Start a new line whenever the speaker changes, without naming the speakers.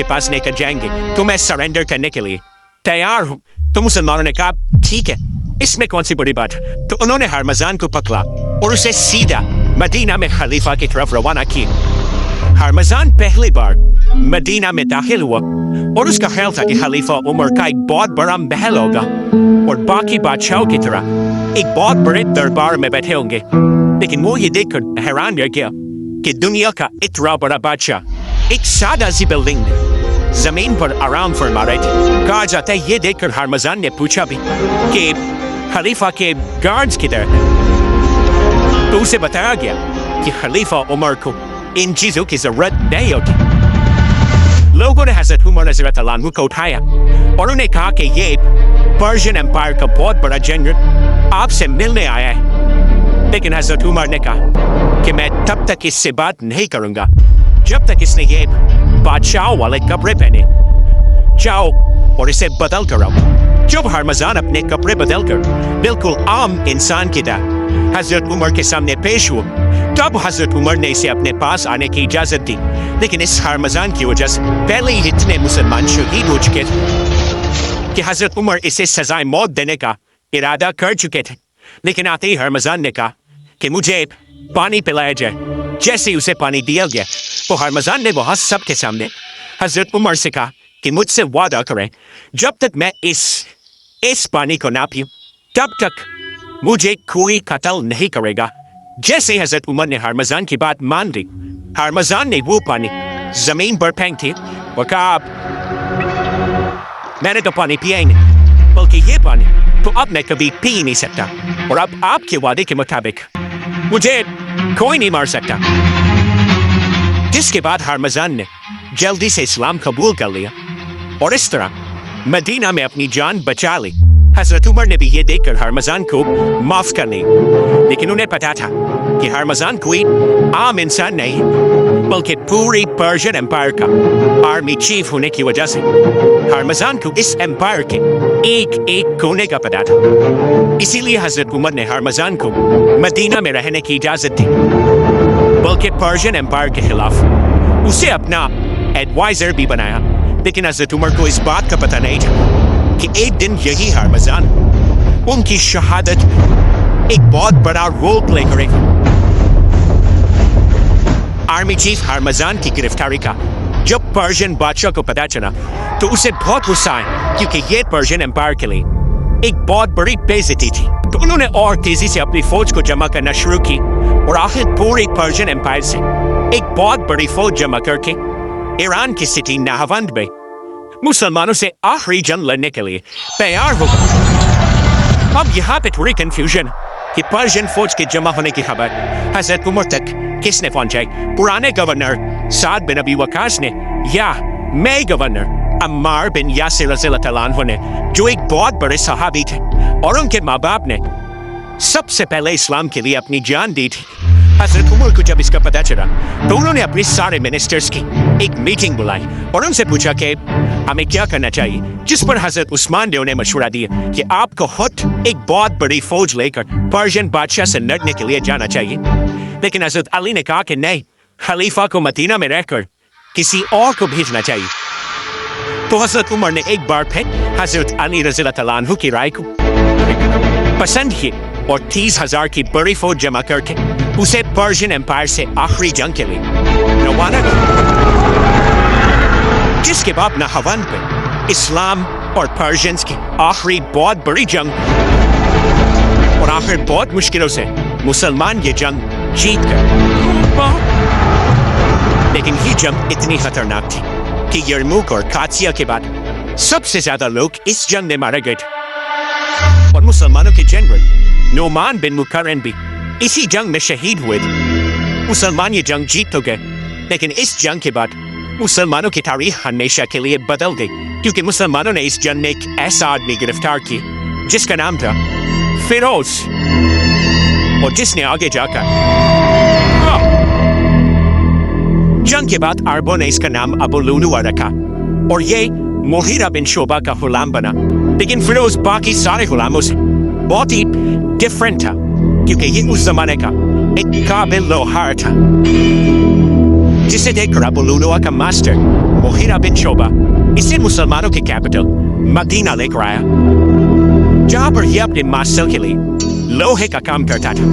کے پاس لے کر جائیں گے تو میں سرنڈر کرنے کے لیے تیار ہوں. تو مسلمانوں نے کہا ٹھیک ہے, اس میں کون سی بڑی بات. تو انہوں نے ہرمزان کو پکڑا اور اسے سیدھا مدینہ میں خلیفہ کی طرف روانہ کیا. ہرمزان پہلی بار مدینہ میں داخل ہوا اور اس کا خیال تھا کہ خلیفہ عمر کا ایک بہت بڑا محل ہوگا اور باقی بادشاہوں کی طرح ایک بہت بڑے دربار میں بیٹھے ہوں گے. لیکن وہ یہ دیکھ کر حیران رہ گیا کہ دنیا کا اتنا بڑا بادشاہ ایک سادہ سی بلڈنگ میں زمین پر آرام فرما رہے تھے. کہا جاتا ہے یہ دیکھ کر ہرمزان نے پوچھا بھی کہ خلیفہ کے گارڈز کدھر ہیں. تو اسے بتایا گیا کہ خلیفہ عمر کو ان چیزوں کی ضرورت نہیں ہوتی. لوگوں نے حضرت عمر رضی اللہ عنہ کو اٹھایا اور انہیں کہا کہ یہ پرشین امپائر کا بہت بڑا جنرل آپ سے ملنے آیا ہے. لیکن حضرت عمر نے کہا کہ میں تب تک اس سے بات نہیں کروں گا جب تک اس نے یہ بادشاہوں والے کپڑے پہنے. جاؤ اور اسے بدل کر آؤ. جب ہرمزان اپنے کپڑے بدل کر بالکل عام انسان کی طرح حضرت عمر کے سامنے پیش ہوا تب حضرت عمر نے اسے اپنے پاس آنے کی اجازت دی. لیکن اس ہرمزان کی وجہ سے پہلے ہی اتنے مسلمان شہید ہو چکے تھے کہ حضرت عمر اسے سزائے موت دینے کا ارادہ کر چکے تھے. لیکن آتے ہی ہرمزان نے کہا کہ مجھے پانی پلایا جائے. جیسے ہی اسے پانی دیا گیا تو ہرمزان نے وہاں سب کے سامنے حضرت عمر سے کہا کہ مجھ سے وعدہ کریں جب تک میں اس پانی کو نہ پیوں تب تک مجھے کوئی قتل نہیں کرے گا. جیسے ہی حضرت عمر نے ہرمزان کی بات مان لی ہرمزان نے وہ پانی زمین پر پھینک دی اور کہا میں نے تو پانی پیا ہی نہیں بلکہ یہ پانی تو اب میں کبھی پی نہیں سکتا اور اب آپ کے وعدے کے مطابق مجھے کوئی نہیں مار سکتا. جس کے بعد ہرمزان نے جلدی سے اسلام قبول کر لیا اور اس طرح مدینہ میں اپنی جان بچا لی. حضرت عمر نے بھی یہ دیکھ کر ہرمزان کو معاف کر لی. لیکن انہیں پتا تھا کہ ہرمزان کوئی عام انسان نہیں بلکہ پوری پرشین امپائر کا آرمی چیف ہونے کی وجہ سے ہرمزان کو اس امپائر کے ایک ایک کونے کا پتا تھا. اسی لیے حضرت عمر نے ہرمزان کو مدینہ میں رہنے کی اجازت دی بلکہ پرشین امپائر کے خلاف اسے اپنا ایڈوائزر بھی بنایا. لیکن حضرت عمر کو اس بات کا پتہ نہیں تھا کہ ایک دن یہی ہرمزان ان کی شہادت ایک بہت بڑا رول پلے کرے گا. آرمی چیف ہرمزان کی گرفتاری کا جب پرشین بادشاہ کو پتہ چلا تو اسے بہت غصہ آیا کیونکہ یہ پرشین امپائر کے لیے ایک بہت بڑی بے عزتی تھی. تو انہوں نے اور تیزی سے اپنی فوج کو جمع کرنا شروع کی اور آخر پوری پرشین امپائر سے ایک بہت بڑی فوج جمع کر کے ایران کی سٹی نہاوند میں مسلمانوں سے آخری جنگ لڑنے کے لیے تیار ہو گئے. اب یہاں پہ تھوڑی کنفیوژن کہ پرشین فوج کے جمع ہونے کی خبر حضرت عمر تک کس نے پہنچائی, پرانے گورنر سعد بن ابی وقاص نے یا نئے گورنر عمار بن یاسر رضی اللہ عنہ نے جو ایک بہت بڑے صحابی تھے اور ان کے ماں باپ نے سب سے پہلے اسلام کے لیے اپنی جان دی تھی. حضرت عمر کو جب اس کا پتہ چلا تو انہوں نے اپنے سارے منسٹرز کی ایک میٹنگ بلائی اور ان سے پوچھا کہ ہمیں کیا کرنا چاہیے. جس پر حضرت عثمان نے انہیں مشورہ دیا کہ آپ کو خود ایک بہت بڑی فوج لے کر پرشین بادشاہ سے لڑنے کے لیے جانا چاہیے. لیکن حضرت علی نے کہا کہ نہیں, خلیفہ کو مدینہ میں رہ کر کسی اور کو بھیجنا چاہیے. تو حضرت عمر نے ایک بار پھر حضرت علی رضی اللہ عنہ کی رائے کو پسند کی اور 30,000 کی بڑی فوج جمع کر کے اسے پرشین امپائر سے آخری جنگ کے لیے روانہ کیا. جس کے بعد نہاوند پہ اسلام اور پرشینز کی آخری بہت بڑی جنگ اور آخر بہت مشکلوں سے مسلمان یہ جنگ جیت کر. لیکن یہ جنگ اتنی خطرناک تھی کہ یرموک اور قادسیہ کے بعد سب سے زیادہ لوگ اس جنگ میں مارے گئے تھے اور مسلمانوں کے جنرل نعمان بن مقرن بھی اسی جنگ میں شہید ہوئے تھے. مسلمان یہ جنگ جیت تو گئے لیکن اس جنگ کے بعد مسلمانوں کی تاریخ ہمیشہ کے لیے بدل گئی کیونکہ مسلمانوں نے اس جنگ میں ایک ایسا آدمی گرفتار کیا جس کا نام تھا فیروز اور جس نے آگے جا کر جنگ کے بعد عربوں نے اس کا نام ابو لؤلؤہ رکھا اور یہ مغیرہ بن شعبہ کا غلام بنا. لیکن فیروز باقی سارے غلاموں سے بہت ہی ڈفرینٹ تھا کیونکہ یہ اس زمانے کا ایک قابل لوہار تھا. جسے دیکھ کر ابو لولو کا ماسٹر مغیرہ بن شعبہ اسے مسلمانوں کے کیپٹل مدینہ لے کر آیا، جہاں پر یہ اپنے ماسٹر کے لیے لوہے کا کام کرتا تھا۔